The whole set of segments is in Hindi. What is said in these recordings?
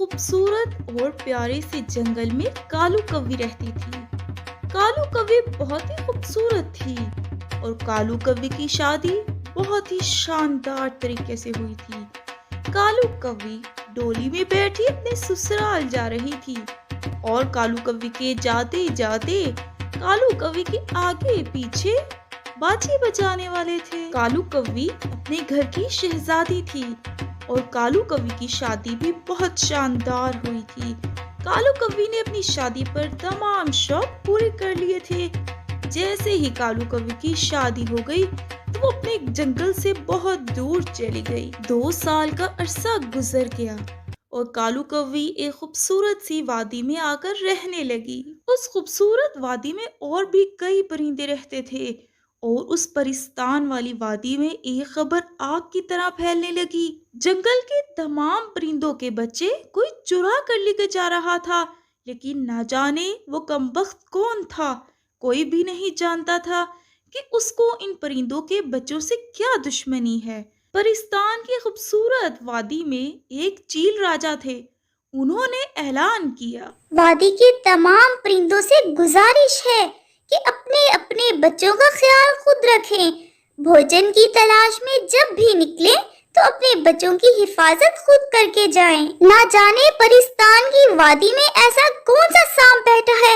खूबसूरत और प्यारे से जंगल में कालू कव्वी रहती थी। कालू कव्वी बहुत ही खूबसूरत थी और कालू कव्वी की शादी बहुत ही शानदार तरीके से हुई थी। कालू कव्वी डोली में बैठी अपने ससुराल जा रही थी और कालू कव्वी के जाते जाते कालू कव्वी के आगे पीछे बाजे बजाने वाले थे। कालू कव्वी अपने घर की शहजादी थी और कालू कव्वी की शादी भी बहुत शानदार हुई थी। कालू कव्वी ने अपनी शादी पर तमाम शौक पूरे कर लिए थे। जैसे ही कालू कव्वी की शादी हो गई तो वो अपने जंगल से बहुत दूर चली गई। 2 साल का अरसा गुजर गया और कालू कव्वी एक खूबसूरत सी वादी में आकर रहने लगी। उस खूबसूरत वादी में और भी कई परिंदे रहते थे और उस परिस्तान वाली वादी में एक खबर आग की तरह फैलने लगी। जंगल के तमाम परिंदों के बच्चे कोई चुरा कर लेकर जा रहा था, लेकिन ना जाने वो कमबख्त कौन था। कोई भी नहीं जानता था कि उसको इन परिंदों के बच्चों से क्या दुश्मनी है। परिस्तान की खूबसूरत वादी में एक चील राजा थे। उन्होंने ऐलान किया, वादी के तमाम परिंदों से गुजारिश है कि अपने अपने बच्चों का ख्याल खुद रखें। भोजन की तलाश में जब भी निकलें तो अपने बच्चों की हिफाजत खुद करके जाएं। ना जाने परिस्तान की वादी में ऐसा कौन सा सांप बैठा है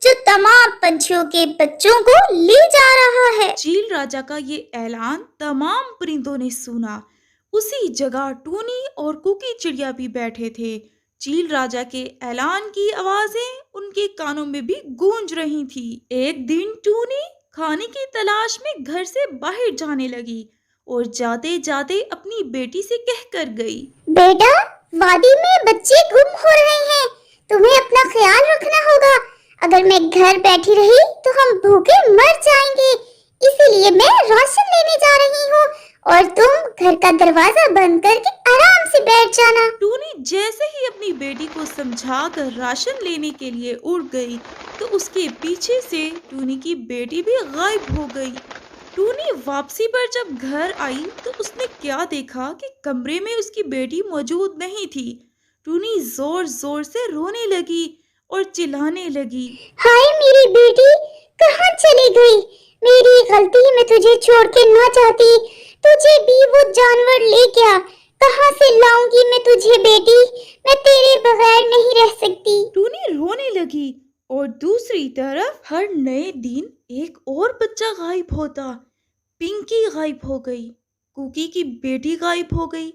जो तमाम पंछियों के बच्चों को ले जा रहा है। चील राजा का ये ऐलान तमाम परिंदों ने सुना। उसी जगह टूनी और कुकी चिड़िया भी बैठे थे। चील राजा के ऐलान की आवाजें उनके कानों में भी गूंज रही थी। एक दिन टूनी खाने की तलाश में घर से बाहर जाने लगी और जाते जाते अपनी बेटी से कहकर गई, बेटा, वादी में बच्चे गुम हो रहे हैं, तुम्हें अपना ख्याल रखना होगा। अगर मैं घर बैठी रही तो हम भूखे मर जाएंगे, इसीलिए मैं राशन लेने जा रही हूँ और तुम घर का दरवाजा बंद करके आराम से बैठ जाना। टूनी जैसे ही अपनी बेटी को समझाकर राशन लेने के लिए उड़ गई तो उसके पीछे से टूनी की बेटी भी गायब हो गई। टूनी वापसी पर जब घर आई तो उसने क्या देखा कि कमरे में उसकी बेटी मौजूद नहीं थी। टूनी जोर जोर से रोने लगी और चिल्लाने लगी, हाय मेरी बेटी, कहाँ चली गई? मेरी गलती, मैं तुझे छोड़ के ना जाती, तुझे भी वो जानवर ले गया। कहाँ से लाऊंगी मैं तुझे बेटी? मैं तेरे बगैर नहीं रह सकती। टूनी रोने लगी और दूसरी तरफ हर नए दिन एक और बच्चा गायब होता। पिंकी गायब हो गई, कुकी की बेटी गायब हो गई,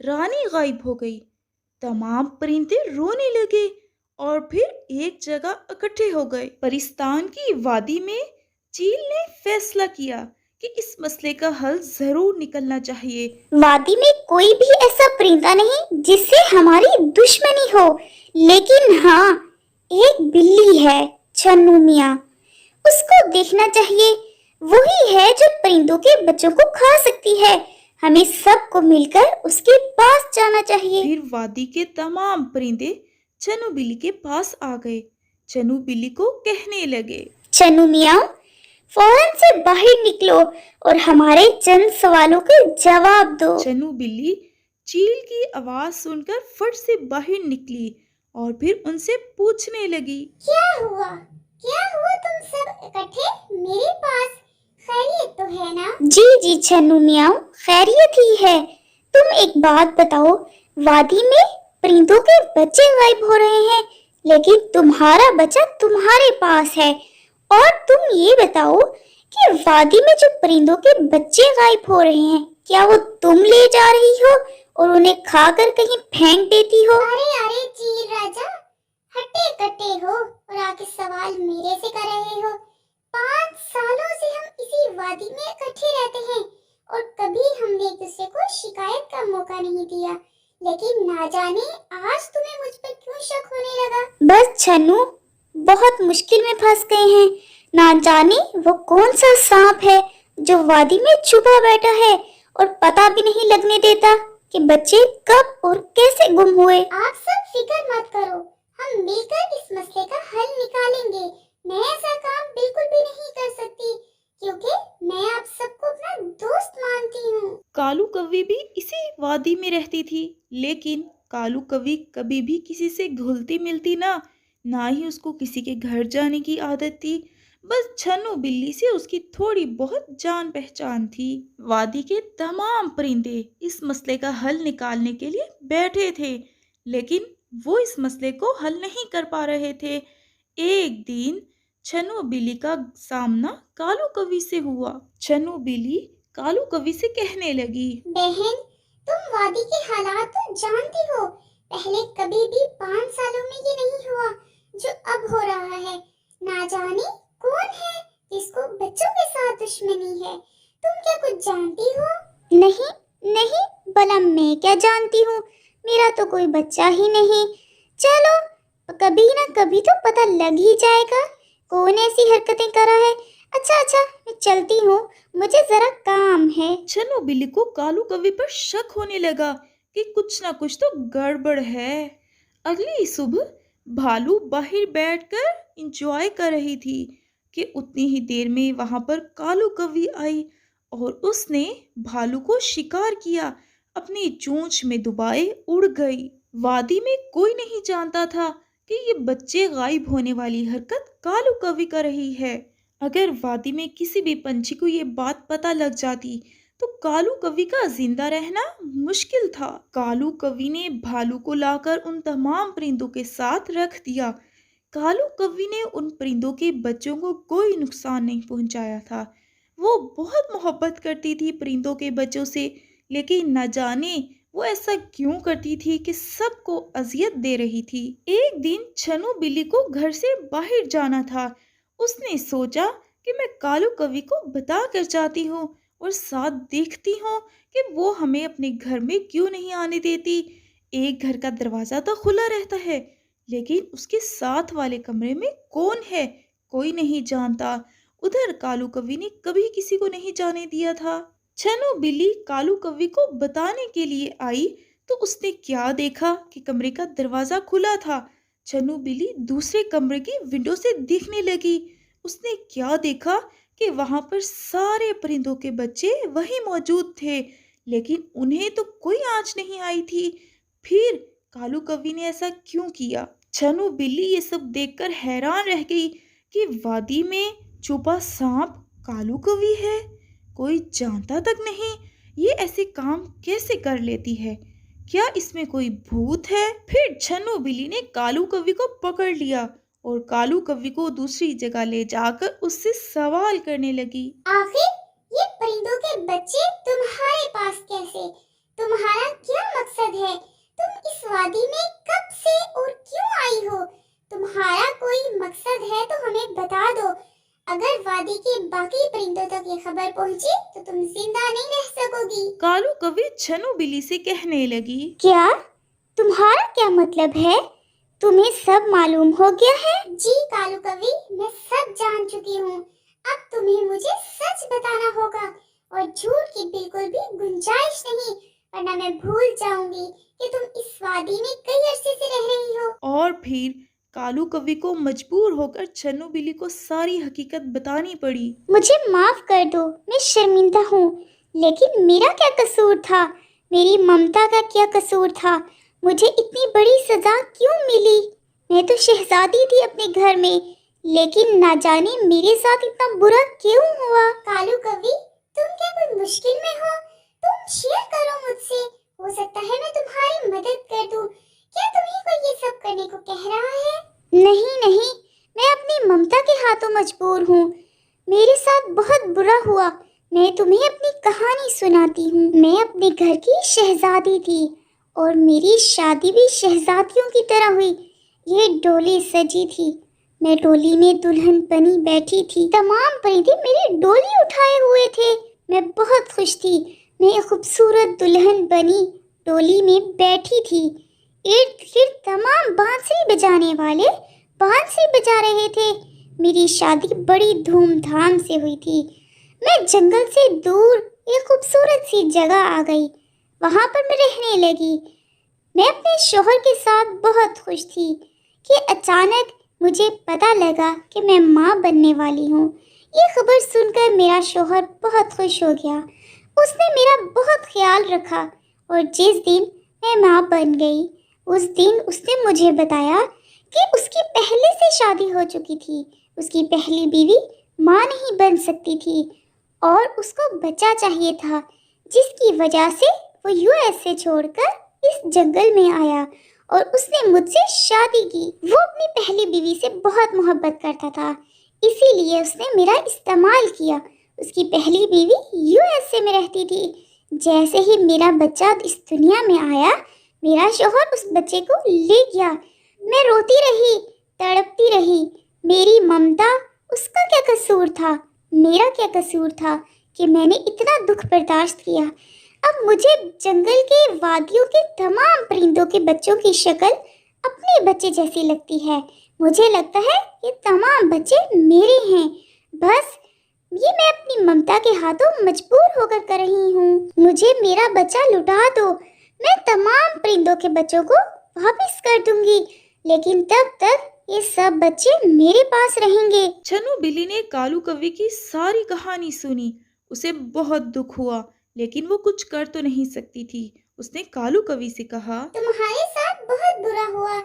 रानी गायब हो गई। तमाम परिंदे रोने लगे और फिर एक जगह इकट्ठे हो गए। परिस्तान की वादी में चील ने फैसला किया कि इस मसले का हल जरूर निकलना चाहिए। वादी में कोई भी ऐसा परिंदा नहीं जिससे हमारी दुश्मनी हो, लेकिन हाँ, एक बिल्ली है, चन्नू मियाँ। उसको देखना चाहिए, वही है जो परिंदों के बच्चों को खा सकती है। हमें सबको मिलकर उसके पास जाना चाहिए। फिर वादी के तमाम परिंदे चन्नू बिल्ली के पास आ गए। चन्नू बिल्ली को कहने लगे, चन्नू मियाँ, फौरन से बाहर निकलो और हमारे चंद सवालों के जवाब दो। चन्नू बिल्ली चील की आवाज सुनकर फट से बाहर निकली और फिर उनसे पूछने लगी, क्या हुआ? क्या हुआ तुम सब इकट्ठे मेरे पास? खैरियत तो है ना? जी जी चन्नू मियाँ, खैरियत ही है। तुम एक बात बताओ, वादी में परिंदों के बच्चे गायब हो रहे हैं, लेकिन तुम्हारा बच्चा तुम्हारे पास है। और तुम ये बताओ कि वादी में जो परिंदों के बच्चे गायब हो रहे हैं, क्या वो तुम ले जा रही हो और उन्हें खाकर कहीं फेंक देती हो? अरे अरे चील राजा, हट्टे कट्टे हो और आके सवाल मेरे से कर रहे हो। 5 सालों से हम इसी वादी में इकट्ठे रहते हैं और कभी हमने एक दूसरे को शिकायत का मौका नहीं दिया, लेकिन ना जाने आज तुम्हें मुझ पर क्यों शक होने लगा? बस छन्नू, बहुत मुश्किल में फंस गए हैं। ना जाने वो कौन सा सांप है जो वादी में छुपा बैठा है और पता भी नहीं लगने देता कि बच्चे कब और कैसे गुम हुए। आप सब फिक्र मत करो, हम मिलकर इस मसले का हल निकालेंगे। मैं ऐसा काम बिल्कुल भी नहीं कर सकती क्योंकि मैं आप सबको अपना दोस्त मानती हूँ। कालू कव्वी भी इसी वादी में रहती थी, लेकिन कालू कवि कभी भी किसी से घुलती मिलती ना ही उसको किसी के घर जाने की आदत थी। बस छन्नू बिल्ली से उसकी थोड़ी बहुत जान पहचान थी। वादी के तमाम परिंदे इस मसले का हल निकालने के लिए बैठे थे, लेकिन वो इस मसले को हल नहीं कर पा रहे थे। एक दिन छन्नू बिल्ली का सामना कालू कवि से हुआ। छन्नू बिल्ली कालू कवि से कहने लगी, बहन, तुम वादी के हालात तो जानती हो। पहले कभी भी 5 सालों में ये नहीं हुआ जो अब हो रहा है। ना जाने कौन है जिसको बच्चों के साथ दुश्मनी है। तुम क्या कुछ जानती हो? नहीं, नहीं, भला मैं क्या जानती हूँ? मेरा तो कोई बच्चा ही नहीं। चलो, कभी ना कभी तो पता लग ही जाएगा कौन ऐसी हरकतें कर रहा है। अच्छा अच्छा, मैं चलती हूँ, मुझे जरा काम है। छन्नू बिल्ली को कालू कवि पर शक होने लगा कि कुछ ना कुछ तो गड़बड़ है। अगली सुबह भालू बाहर बैठकर इंजॉय कर रही थी कि उतनी ही देर में वहां पर कालू कवि आई और उसने भालू को शिकार किया। अपनी चोंच में दुबाए उड़ गई। वादी में कोई नहीं जानता था कि ये बच्चे गायब होने वाली हरकत कालू कवि कर रही है। अगर वादी में किसी भी पंछी को ये बात पता लग जाती तो कालू कवि का जिंदा रहना मुश्किल था। कालू कवि ने भालू को लाकर उन तमाम परिंदों के साथ रख दिया। कालू कवि ने उन परिंदों के बच्चों को कोई नुकसान नहीं पहुंचाया था। वो बहुत मोहब्बत करती थी परिंदों के बच्चों से, लेकिन न जाने वो ऐसा क्यों करती थी कि सबको अजियत दे रही थी। एक दिन छन्नू बिल्ली को घर से बाहर जाना था। उसने सोचा कि मैं कालू कवि को बता कर जाती हूँ और साथ देखती हूँ कि वो हमें अपने घर में क्यों नहीं आने देती। एक घर का दरवाजा तो खुला रहता है, लेकिन उसके साथ वाले कमरे में कौन है कोई नहीं जानता। उधर कालू कवि ने कभी किसी को नहीं जाने दिया था। छन्नू बिल्ली कालू कवि को बताने के लिए आई तो उसने क्या देखा कि कमरे का दरवाजा खुला था। छन्नू बिल्ली दूसरे कमरे की विंडो से देखने लगी। उसने क्या देखा कि वहां पर सारे परिंदों के बच्चे वहीं मौजूद थे, लेकिन उन्हें तो कोई आंच नहीं आई थी। फिर कालू कवि ने ऐसा क्यों किया? छन्नू बिल्ली ये सब देखकर हैरान रह गई कि वादी में छुपा सांप कालू कवि है। कोई जानता तक नहीं ये ऐसे काम कैसे कर लेती है। क्या इसमें कोई भूत है? फिर छन्नू बिल्ली ने कालू कवि को पकड़ लिया और कालू कवि को दूसरी जगह ले जाकर उससे सवाल करने लगी। आखिर ये परिंदों के बच्चे तुम्हारे पास कैसे? तुम्हारा क्या मकसद है? तुम इस वादी में कब से और क्यों आई हो? तुम्हारा कोई मकसद है तो हमें बता दो। अगर वादी के बाकी परिंदों तक ये खबर पहुंची तो तुम जिंदा नहीं रह सकोगी। कालू कवि छन्नू बिल्ली से कहने लगी, क्या? तुम्हारा क्या मतलब है? तुम्हें सब मालूम हो गया है? जी कालू कवि, मैं सब जान चुकी हूँ। अब तुम्हें मुझे सच बताना होगा और झूठ की बिल्कुल भी गुंजाइश नहीं, वरना मैं भूल जाऊंगी कि तुम इस वादी में कई अरसे से रह रही हो। और फिर कालू कवि को मजबूर होकर छन्नू बिल्ली को सारी हकीकत बतानी पड़ी। मुझे माफ कर दो, मैं शर्मिंदा हूँ, लेकिन मेरा क्या कसूर था? मेरी ममता का क्या कसूर था? मुझे इतनी बड़ी सजा क्यों मिली? मैं तो शहजादी थी अपने घर में, लेकिन ना जाने मेरे साथ इतना बुरा क्यों हुआ। कालू कवि, तुम क्या कोई मुश्किल में हो? तुम शेयर करो मुझसे, हो सकता है मैं तुम्हारी मदद कर दूं। क्या तुम्हें कोई ये सब करने को कह रहा है? नहीं नहीं, मैं अपनी ममता के हाथों मजबूर हूँ। मेरे साथ बहुत बुरा हुआ। मैं तुम्हें अपनी कहानी सुनाती हूँ। मैं अपने घर की शहजादी थी और मेरी शादी भी शहजादियों की तरह हुई। ये डोली सजी थी, मैं डोली में दुल्हन बनी बैठी थी। तमाम परिंदे मेरी डोली उठाए हुए थे। मैं बहुत खुश थी। मैं एक खूबसूरत दुल्हन बनी डोली में बैठी थी। इर्द गिर्द तमाम बांसुरी बजाने वाले बांसुरी बजा रहे थे। मेरी शादी बड़ी धूमधाम से हुई थी। मैं जंगल से दूर एक खूबसूरत सी जगह आ गई। वहां पर मैं रहने लगी। मैं अपने शौहर के साथ बहुत खुश थी कि अचानक मुझे पता लगा कि मैं माँ बनने वाली हूँ। ये खबर सुनकर मेरा शौहर बहुत खुश हो गया। उसने मेरा बहुत ख्याल रखा और जिस दिन मैं माँ बन गई। उस दिन उसने मुझे बताया कि उसकी पहले से शादी हो चुकी थी। उसकी पहली बीवी माँ नहीं बन सकती थी और उसको बच्चा चाहिए था, जिसकी वजह से वो यूएस से छोड़कर इस जंगल में आया और उसने मुझसे शादी की। वो अपनी पहली बीवी से बहुत मोहब्बत करता था, इसीलिए उसने मेरा इस्तेमाल किया। उसकी पहली बीवी यूएसए में रहती थी। जैसे ही मेरा बच्चा इस दुनिया में आया, मेरा शौहर उस बच्चे को ले गया। मैं रोती रही, तड़पती रही। मेरी ममता, उसका क्या कसूर था? मेरा क्या कसूर था कि मैंने इतना दुख बर्दाश्त किया? अब मुझे जंगल के वादियों के तमाम परिंदों के बच्चों की शक्ल अपने बच्चे जैसी लगती है। मुझे लगता है ये तमाम बच्चे मेरे हैं। बस ये मैं अपनी ममता के हाथों मजबूर होकर कर रही हूँ। मुझे मेरा बच्चा लुटा दो। मैं तमाम परिंदों के बच्चों को वापस कर दूंगी, लेकिन तब तक ये सब बच्चे मेरे पास रहेंगे। छनु बिल्ली ने कालू कौवे की सारी कहानी सुनी। उसे बहुत दुख हुआ, लेकिन वो कुछ कर तो नहीं सकती थी। उसने कालू कौवे से कहा, तुम्हारे साथ बहुत बुरा हुआ,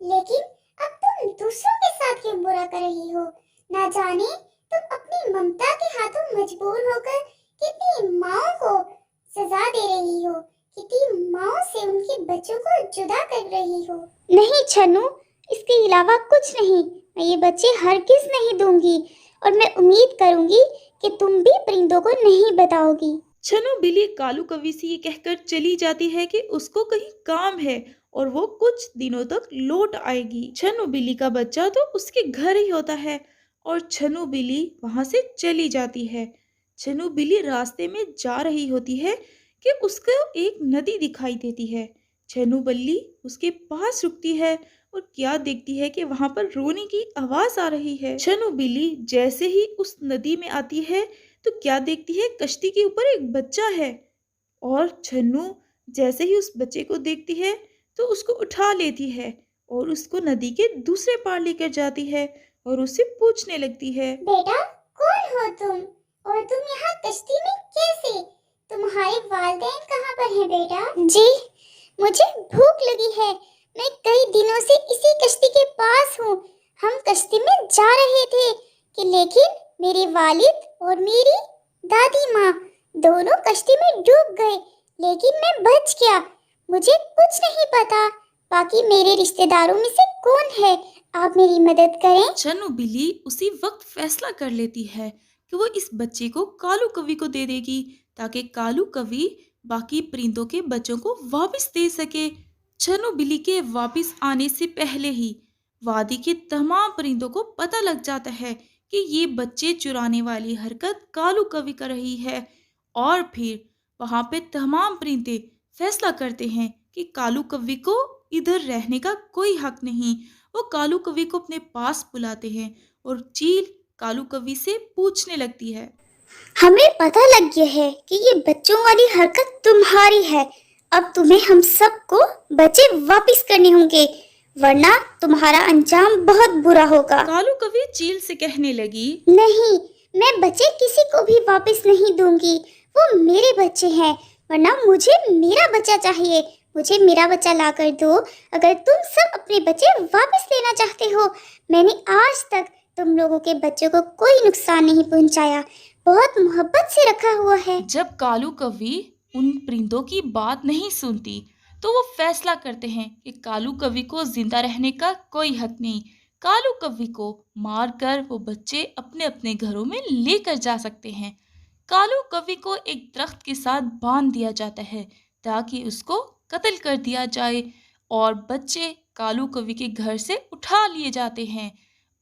लेकिन अब तुम दूसरों के साथ क्यों बुरा कर रही हो? ना जाने तुम अपनी ममता के हाथों मजबूर होकर कितनी माओं को सजा दे रही हो, कितनी माओं से उनके बच्चों को जुदा कर रही हो। नहीं छनु, इसके अलावा कुछ नहीं। मैं ये बच्चे हरगिज नहीं दूंगी और मैं उम्मीद करूंगी कि तुम भी परिंदों को नहीं बताओगी। छनु बिल्ली कालू कौवे से ये कहकर चली जाती है कि उसको कहीं काम है और वो कुछ दिनों तक लौट आएगी। छनु बिल्ली का बच्चा तो उसके घर ही होता है और छनु बिल्ली वहां से चली जाती है। छनु बिल्ली रास्ते में जा रही होती है कि उसको एक नदी दिखाई देती है। छनु बिल्ली उसके पास रुकती है और क्या देखती है कि वहां पर रोने की आवाज आ रही है। छनु बिल्ली जैसे ही उस नदी में आती है तो क्या देखती है, कश्ती के ऊपर एक बच्चा है और छन्नू जैसे ही उस बच्चे को देखती है तो उसको उठा लेती है और उसको नदी के दूसरे पार लेकर जाती है और उससे पूछने लगती है, बेटा कौन हो तुम और तुम यहाँ कश्ती में कैसे? तुम्हारे वालिदैन कहाँ पर हैं बेटा? जी, मुझे भूख लगी है। मैं कई दिनों से इसी कश्ती के पास हूँ। हम कश्ती में जा रहे थे कि लेकिन मेरे वालिद और मेरी दादी माँ दोनों कश्ती में डूब गए, लेकिन मैं बच गया। मुझे कुछ नहीं पता बाकी मेरे रिश्तेदारों में से कौन है, आप मेरी मदद करें। छन्नू बिल्ली उसी वक्त फैसला कर लेती है कि वो इस बच्चे को कालू कौवे को दे देगी ताकि कालू कौवे बाकी परिंदों के बच्चों को वापस दे सके। छन्नू बिल्ली के वापस आने से पहले ही वादी के तमाम परिंदों को पता लग जाता है कि ये बच्चे चुराने वाली हरकत कालू कौवे कर रही है और फिर वहां पे तमाम परिंदे फैसला करते हैं कि कालू कौवे को इधर रहने का कोई हक नहीं। वो कालू कौवे को अपने पास बुलाते हैं और चील कालू कौवे से पूछने लगती है, हमें पता लग गया है कि ये बच्चों वाली हरकत तुम्हारी है। अब तुम्हें हम सबको बच्चे वापस करने होंगे, वरना तुम्हारा अंजाम बहुत बुरा होगा। कालू कौवे चील से कहने लगी, नहीं, मैं बच्चे किसी को भी वापस नहीं दूंगी। वो मेरे बच्चे हैं, वरना मुझे मेरा बच्चा चाहिए। मुझे मेरा बच्चा ला कर दो अगर तुम सब अपने बच्चे वापस लेना चाहते हो। मैंने आज तक तुम लोगों के बच्चों को कोई नुकसान नहीं पहुंचाया, बहुत मोहब्बत से रखा हुआ है। जब कालू कौवे उन परिंदों की बात नहीं सुनती तो वो फैसला करते हैं कि कालू कौवे को जिंदा रहने का कोई हक नहीं। कालू कौवे को मारकर वो बच्चे अपने अपने घरों में लेकर जा सकते हैं। कालू कौवे को एक दरख्त के साथ बांध दिया जाता है ताकि उसको कत्ल कर दिया जाए और बच्चे कालू कौवे के घर से उठा लिए जाते हैं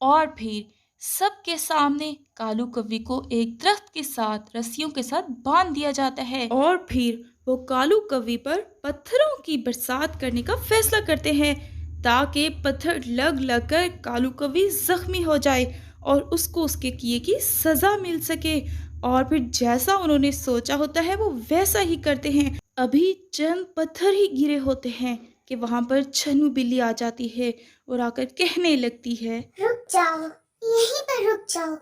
और फिर सबके सामने कालू कौवे को एक दरख्त के साथ रस्सियों के साथ बांध दिया जाता है और फिर वो कालू कौवे पर पत्थरों की बरसात करने का फैसला करते हैं ताकि पत्थर लग लग कर कालू कौवे जख्मी हो जाए और उसको उसके किए की सजा मिल सके। और फिर जैसा उन्होंने सोचा होता है वो वैसा ही करते हैं। अभी चंद पत्थर ही गिरे होते हैं कि वहां पर छन्नू बिल्ली आ जाती है और आकर कहने लगती है, रुक जाओ, यहीं पर रुक जाओ।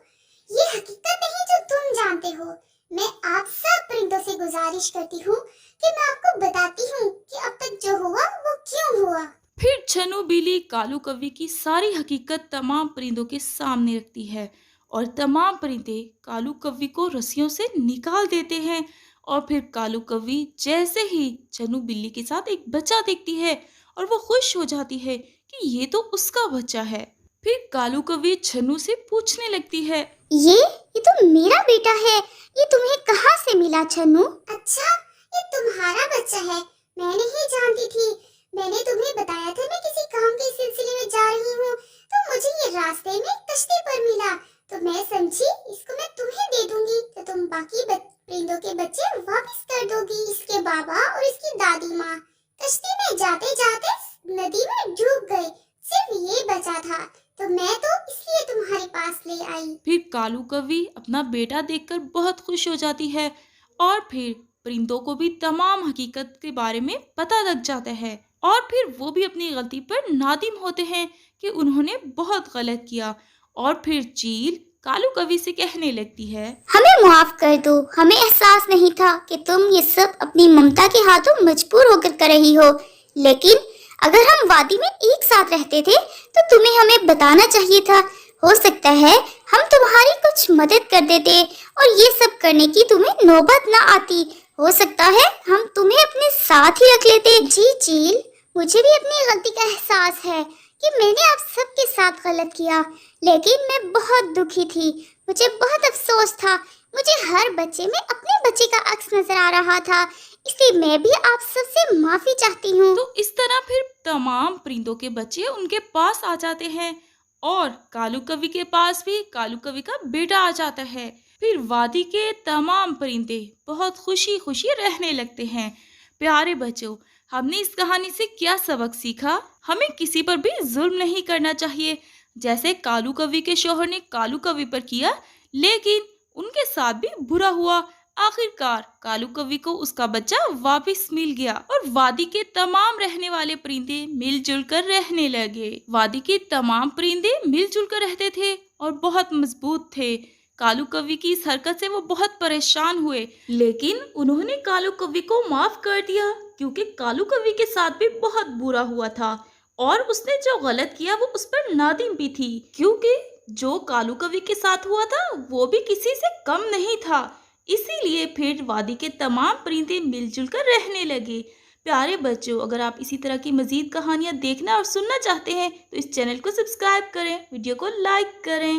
ये हकीकत नहीं जो तुम जानते हो। मैं आप सब परिंदों से गुजारिश करती हूँ कि मैं आपको बताती हूँ कि अब तक जो हुआ वो क्यों हुआ। फिर छनु बिल्ली कालू कव्वे की सारी हकीकत तमाम परिंदों के सामने रखती है और तमाम परिंदे कालू कव्वे को रस्सियों से निकाल देते हैं। और फिर कालू कव्वी जैसे ही छनु बिल्ली के साथ एक बच्चा देखती है और वो खुश हो जाती है कि ये तो उसका बच्चा है। फिर कालू कव्वी छनु से पूछने लगती है, ये तो मेरा बेटा है। ये तुम्हें कहाँ से मिला छन्नू? अच्छा, ये तुम्हारा बच्चा है। मैं नहीं जानती थी। मैंने तुम्हें बताया था मैं किसी काम के सिलसिले में जा रही हूँ, तो मुझे ये रास्ते में कश्ती पर मिला, तो मैं समझी इसको मैं तुम्हें दे दूंगी, तो तुम बाकी परिंदों के बच्चे वापस कर दोगी। इसके बाबा और इसकी दादी माँ कश्ती में जाते जाते नदी में डूब गए, सिर्फ ये बचा था, तो मैं तो इसलिए तुम्हारे पास ले आई। फिर कालू कव्वी अपना बेटा देखकर बहुत खुश हो जाती है और फिर परिंदों को भी तमाम हकीकत के बारे में पता लग जाता है और फिर वो भी अपनी गलती पर नादिम होते हैं कि उन्होंने बहुत गलत किया। और फिर चील कालू कव्वी से कहने लगती है, हमें माफ कर दो, हमें एहसास नहीं था कि तुम ये सब अपनी ममता के हाथों मजबूर होकर कर रही हो। लेकिन अगर हम वादी में एक साथ रहते थे तो तुम्हें हमें बताना चाहिए था। हो सकता है हम तुम्हारी कुछ मदद कर देते और ये सब करने की तुम्हें नौबत ना आती। हो सकता है हम तुम्हें अपने साथ ही रख लेते। जी चील, मुझे भी अपनी गलती का एहसास है कि मैंने आप सबके साथ गलत किया, लेकिन मैं बहुत दुखी थी। मुझे बहुत अफसोस था। मुझे हर बच्चे में अपने बच्चे का अक्स नजर आ रहा था, इसलिए मैं भी आप सबसे माफी चाहती हूँ। तो इस तरह फिर तमाम परिंदों के बच्चे उनके पास आ जाते हैं और कालू कव्वी के पास भी कालू कव्वी का बेटा आ जाता है। फिर वादी के तमाम परिंदे बहुत खुशी खुशी रहने लगते हैं। प्यारे बच्चों, हमने इस कहानी से क्या सबक सीखा? हमें किसी पर भी जुल्म नहीं करना चाहिए, जैसे कालू कव्वी के शौहर ने कालू कव्वी पर किया, लेकिन उनके साथ भी बुरा हुआ। आखिरकार कालू कव्वी को उसका बच्चा वापस मिल गया और वादी के तमाम रहने वाले परिंदे मिलजुल कर रहने लगे। वादी के तमाम परिंदे मिलजुल कर रहते थे और बहुत मजबूत थे। कालू कव्वी की इस हरकत से वो बहुत परेशान हुए, लेकिन उन्होंने कालू कव्वी को माफ कर दिया क्योंकि कालू कव्वी के साथ भी बहुत बुरा हुआ था और उसने जो गलत किया वो उस पर नादिम भी थी, क्योंकि जो कालू कव्वी के साथ हुआ था वो भी किसी से कम नहीं था। इसीलिए फिर वादी के तमाम परिंदे मिलजुल कर रहने लगे। प्यारे बच्चों, अगर आप इसी तरह की मजीद कहानियाँ देखना और सुनना चाहते हैं तो इस चैनल को सब्सक्राइब करें, वीडियो को लाइक करें।